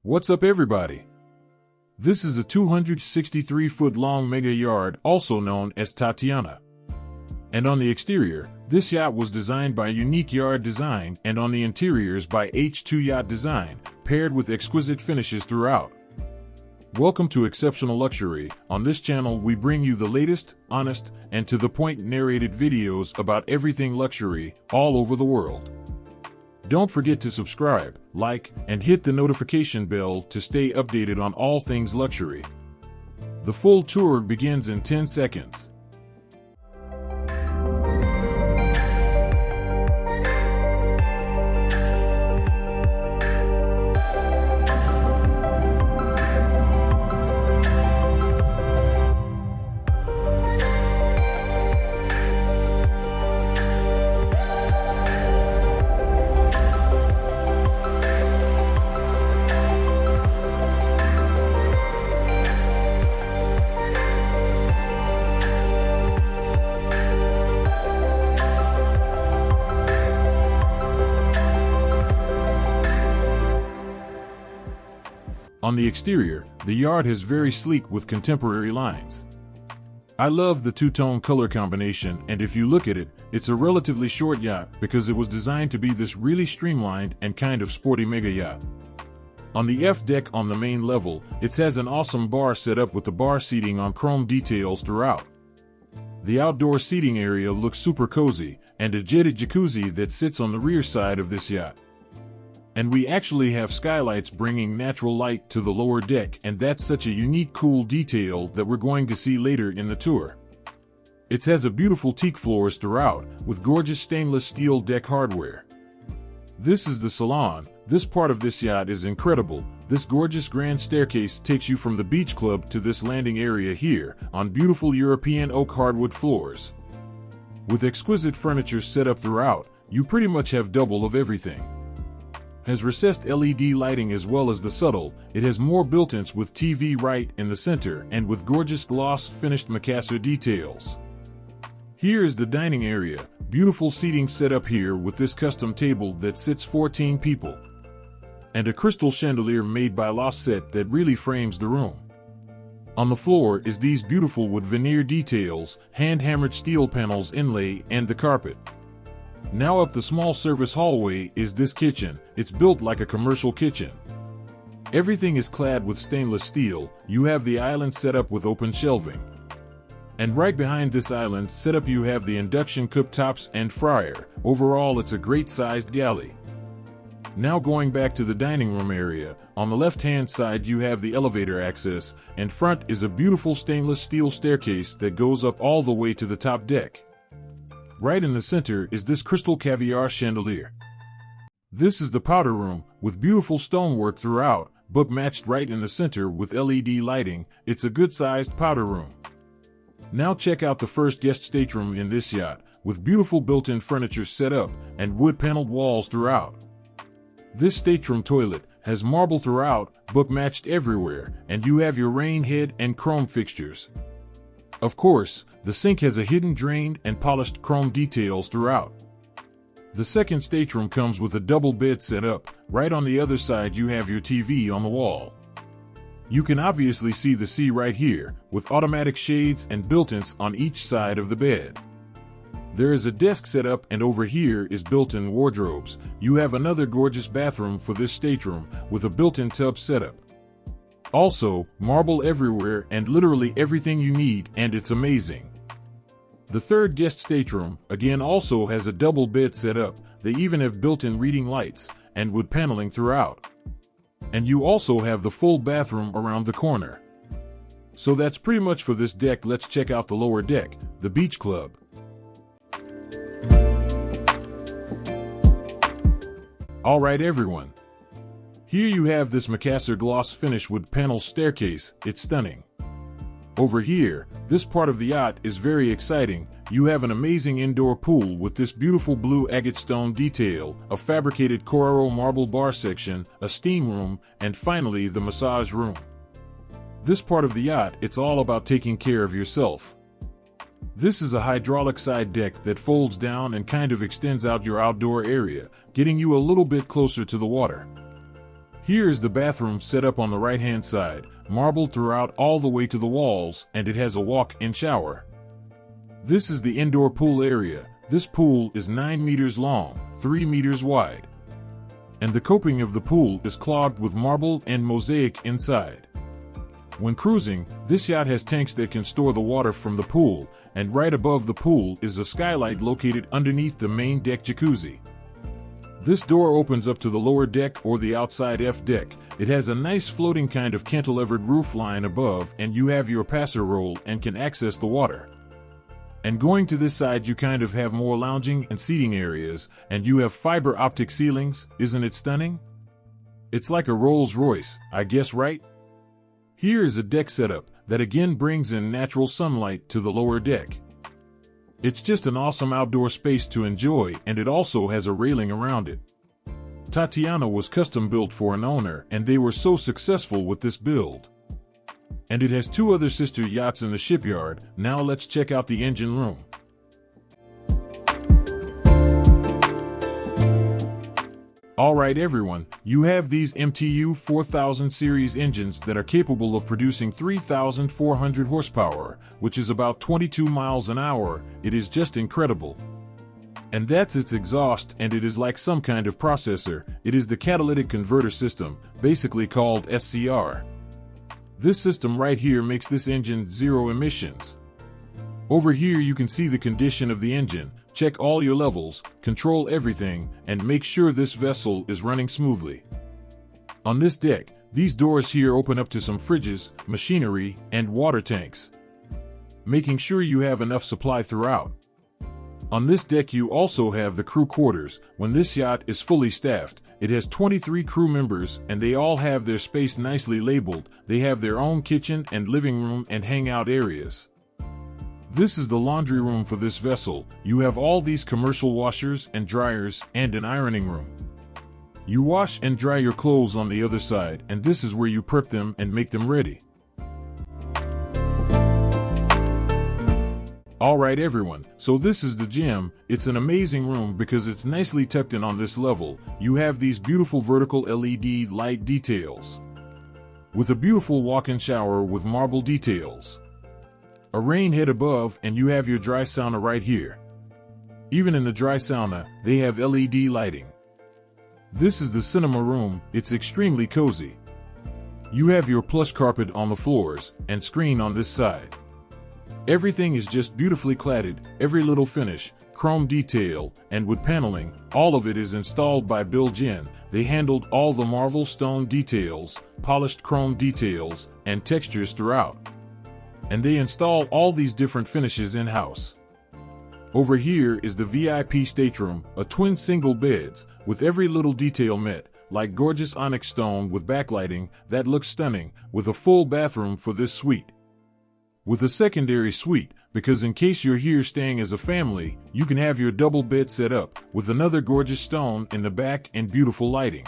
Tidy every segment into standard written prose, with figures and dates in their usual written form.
What's up, everybody? This is a 263-foot-long mega yacht, also known as Tatiana. And on the exterior, this yacht was designed by Unique Yard Design, and on the interiors by H2 Yacht Design, paired with exquisite finishes throughout. Welcome to Exceptional Luxury. On this channel we bring you the latest, honest, and to-the-point narrated videos about everything luxury, all over the world. Don't forget to subscribe, like, and hit the notification bell to stay updated on all things luxury. The full tour begins in 10 seconds. On the exterior, the yacht is very sleek with contemporary lines. I love the two-tone color combination, and if you look at it, it's a relatively short yacht because it was designed to be this really streamlined and kind of sporty mega yacht. On the F deck on the main level, it has an awesome bar set up with the bar seating on chrome details throughout. The outdoor seating area looks super cozy, and a jetted jacuzzi that sits on the rear side of this yacht. And we actually have skylights bringing natural light to the lower deck, and that's such a unique cool detail that we're going to see later in the tour. It has a beautiful teak floors throughout, with gorgeous stainless steel deck hardware. This is the Salon. This part of this yacht is incredible. This gorgeous grand staircase takes you from the beach club to this landing area here, on beautiful European oak hardwood floors. With exquisite furniture set up throughout, you pretty much have double of everything. Has recessed LED lighting as well as the subtle. It has more built-ins with TV right in the center and with gorgeous gloss finished Macassar details. Here is the dining area. Beautiful seating set up here with this custom table that sits 14 people. And a crystal chandelier made by Losset that really frames the room. On the floor is these beautiful wood veneer details, hand-hammered steel panels inlay, and the carpet. Now up the small service hallway is this kitchen. It's built like a commercial kitchen. Everything is clad with stainless steel. You have the island set up with open shelving. And right behind this island setup you have the induction cooktops and fryer. Overall it's a great sized galley. Now going back to the dining room area, on the left hand side you have the elevator access, and front is a beautiful stainless steel staircase that goes up all the way to the top deck. Right in the center is this crystal caviar chandelier. This is the powder room, with beautiful stonework throughout, but matched right in the center with LED lighting. It's a good-sized powder room. Now check out the first guest stateroom in this yacht, with beautiful built-in furniture set up, and wood-paneled walls throughout. This stateroom toilet has marble throughout, but matched everywhere, and you have your rain head and chrome fixtures. Of course, the sink has a hidden drained and polished chrome details throughout. The second stateroom comes with a double bed set up. Right on the other side you have your TV on the wall. You can obviously see the sea right here, with automatic shades and built-ins on each side of the bed. There is a desk set up, and over here is built-in wardrobes. You have another gorgeous bathroom for this stateroom, with a built-in tub setup. Also, marble everywhere and literally everything you need, and it's amazing. The third guest stateroom, again, also has a double bed set up. They even have built-in reading lights, and wood paneling throughout. And you also have the full bathroom around the corner. So that's pretty much for this deck. Let's check out the lower deck, the beach club. Alright everyone. Here you have this Macassar gloss finish wood panel staircase. It's stunning. Over here, this part of the yacht is very exciting. You have an amazing indoor pool with this beautiful blue agate stone detail, a fabricated Coraro marble bar section, a steam room, and finally the massage room. This part of the yacht, it's all about taking care of yourself. This is a hydraulic side deck that folds down and kind of extends out your outdoor area, getting you a little bit closer to the water. Here is the bathroom set up on the right-hand side, marbled throughout all the way to the walls, and it has a walk-in shower. This is the indoor pool area. This pool is 9 meters long, 3 meters wide. And the coping of the pool is clogged with marble and mosaic inside. When cruising, this yacht has tanks that can store the water from the pool, and right above the pool is a skylight located underneath the main deck jacuzzi. This door opens up to the lower deck or the outside F deck. It has a nice floating kind of cantilevered roof line above, and you have your passer roll and can access the water. And going to this side you kind of have more lounging and seating areas, and you have fiber optic ceilings. Isn't it stunning? It's like a Rolls Royce, I guess, right? Here is a deck setup that again brings in natural sunlight to the lower deck. It's just an awesome outdoor space to enjoy, and it also has a railing around it. Tatiana was custom built for an owner, and they were so successful with this build. And it has 2 other sister yachts in the Shipyard. Now let's check out the engine room. Alright everyone, you have these MTU 4000 series engines that are capable of producing 3,400 horsepower, which is about 22 miles an hour. It is just incredible. And that's its exhaust, and it is like some kind of processor. It is the catalytic converter system, basically called SCR. This system right here makes this engine zero emissions. Over here you can see the condition of the engine. Check all your levels, control everything, and make sure this vessel is running smoothly. On this deck, these doors here open up to some fridges, machinery, and water tanks, making sure you have enough supply throughout. On this deck you also have the crew quarters. When this yacht is fully staffed, it has 23 crew members, and they all have their space nicely labeled. They have their own kitchen and living room and hangout areas. This is the laundry room for this vessel. You have all these commercial washers and dryers and an ironing room. You wash and dry your clothes on the other side, and this is where you prep them and make them ready. Alright everyone, so this is the gym. It's an amazing room because it's nicely tucked in on this level. You have these beautiful vertical LED light details, with a beautiful walk-in shower with marble details, a rain head above, and you have your dry sauna right here. Even in the dry sauna, they have LED lighting. This is the cinema room. It's extremely cozy. You have your plush carpet on the floors and screen on this side. Everything is just beautifully cladded, every little finish, chrome detail, and wood paneling. All of it is installed by Bilgin. They handled all the marble stone details, polished chrome details, and textures throughout. And they install all these different finishes in-house. Over here is the VIP Stateroom, a twin single beds, with every little detail met, like gorgeous onyx stone with backlighting that looks stunning, with a full bathroom for this suite. With a secondary suite, because in case you're here staying as a family, you can have your double bed set up, with another gorgeous stone in the back and beautiful lighting.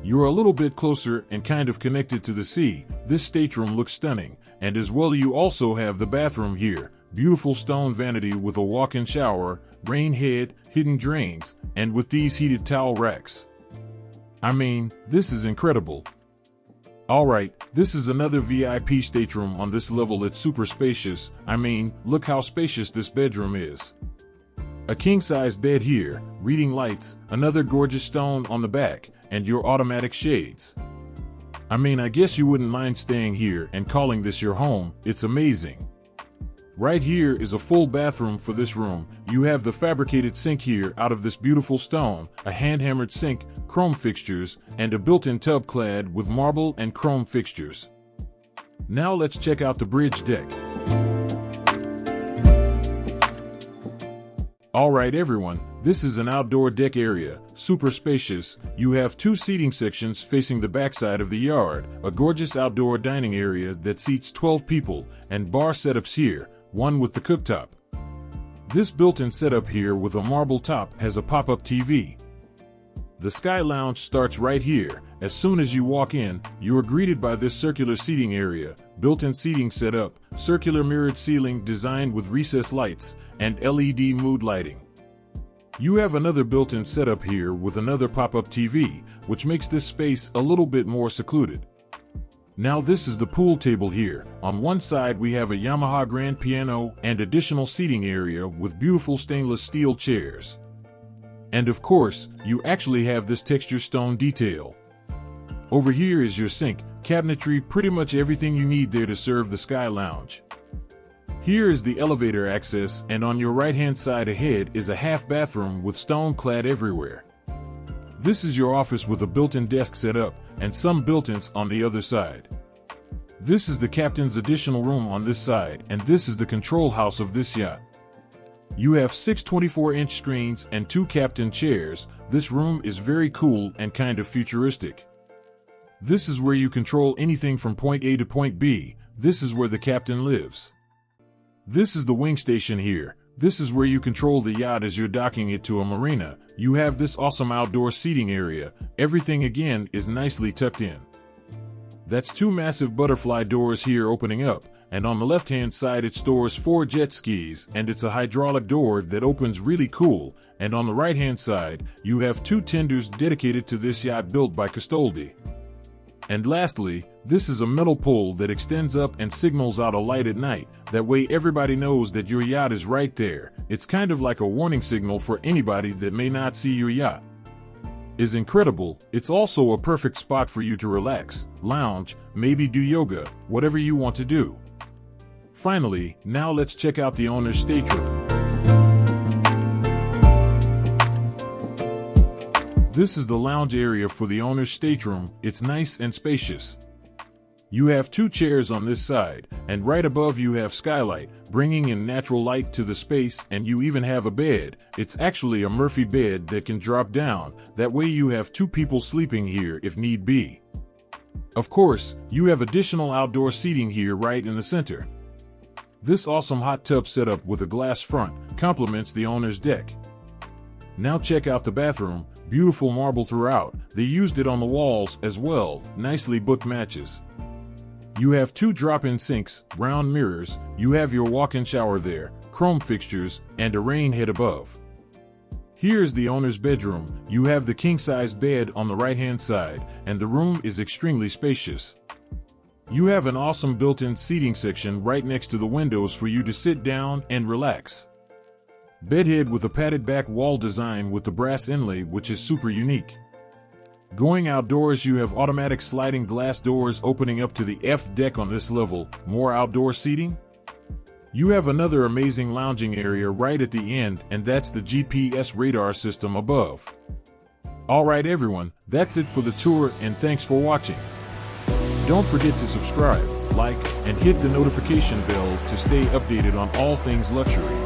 You're a little bit closer and kind of connected to the sea. This stateroom looks stunning. And as well you also have the bathroom here, beautiful stone vanity with a walk-in shower, rain head, hidden drains, and with these heated towel racks. I mean, this is incredible. Alright, this is another VIP stateroom on this level. It's super spacious. I mean, look how spacious this bedroom is. A king-size bed here, reading lights, another gorgeous stone on the back, and your automatic shades. I mean, I guess you wouldn't mind staying here and calling this your home. It's amazing. Right here is a full bathroom for this room. You have the fabricated sink here out of this beautiful stone, a hand-hammered sink, chrome fixtures, and a built-in tub clad with marble and chrome fixtures. Now let's check out the bridge deck. Alright everyone, this is an outdoor deck area, super spacious. You have 2 seating sections facing the backside of the yard, a gorgeous outdoor dining area that seats 12 people, and bar setups here, one with the cooktop. This built-in setup here with a marble top has a pop-up TV. The Sky Lounge starts right here. As soon as you walk in, you are greeted by this circular seating area, built-in seating setup, circular mirrored ceiling designed with recessed lights, and LED mood lighting. You have another built-in setup here with another pop-up TV, which makes this space a little bit more secluded. Now this is the pool table here. On one side we have a Yamaha grand piano and additional seating area with beautiful stainless steel chairs. And of course, you actually have this texture stone detail. Over here is your sink, cabinetry, pretty much everything you need there to serve the Sky Lounge. Here is the elevator access, and on your right-hand side ahead is a half bathroom with stone clad everywhere. This is your office with a built-in desk set up, and some built-ins on the other side. This is the captain's additional room on this side, and this is the control house of this yacht. You have 6 24-inch screens and 2 captain chairs. This room is very cool and kind of futuristic. This is where you control anything from point A to point B. This is where the captain lives. This is the wing station here. This is where you control the yacht as you're docking it to a marina. You have this awesome outdoor seating area. Everything again is nicely tucked in. That's 2 massive butterfly doors here opening up, and on the left-hand side it stores 4 jet skis, and it's a hydraulic door that opens really cool, and on the right-hand side you have 2 tenders dedicated to this yacht built by Castoldi. And lastly, this is a metal pole that extends up and signals out a light at night. That way everybody knows that your yacht is right there. It's kind of like a warning signal for anybody that may not see your yacht. Is incredible. It's also a perfect spot for you to relax, lounge, maybe do yoga, whatever you want to do. Finally, now let's check out the owner's stateroom. This is the lounge area for the owner's stateroom. It's nice and spacious. You have 2 chairs on this side, and right above you have skylight, bringing in natural light to the space, and you even have a bed. It's actually a Murphy bed that can drop down. That way you have 2 people sleeping here if need be. Of course, you have additional outdoor seating here right in the center. This awesome hot tub setup with a glass front complements the owner's deck. Now check out the bathroom. Beautiful marble throughout. They used it on the walls as well. Nicely booked matches. You have 2 drop-in sinks, round mirrors. You have your walk-in shower there, chrome fixtures, and a rain head above. Here's the owner's bedroom. You have the king-size bed on the right-hand side, and the room is extremely spacious. You have an awesome built-in seating section right next to the windows for you to sit down and relax. Bedhead with a padded back wall design with the brass inlay, which is super unique. Going outdoors, you have automatic sliding glass doors opening up to the F deck on this level. More outdoor seating. You have another amazing lounging area right at the end, and that's the GPS radar system above. Alright everyone, that's it for the tour, and thanks for watching. Don't forget to subscribe, like, and hit the notification bell to stay updated on all things luxury.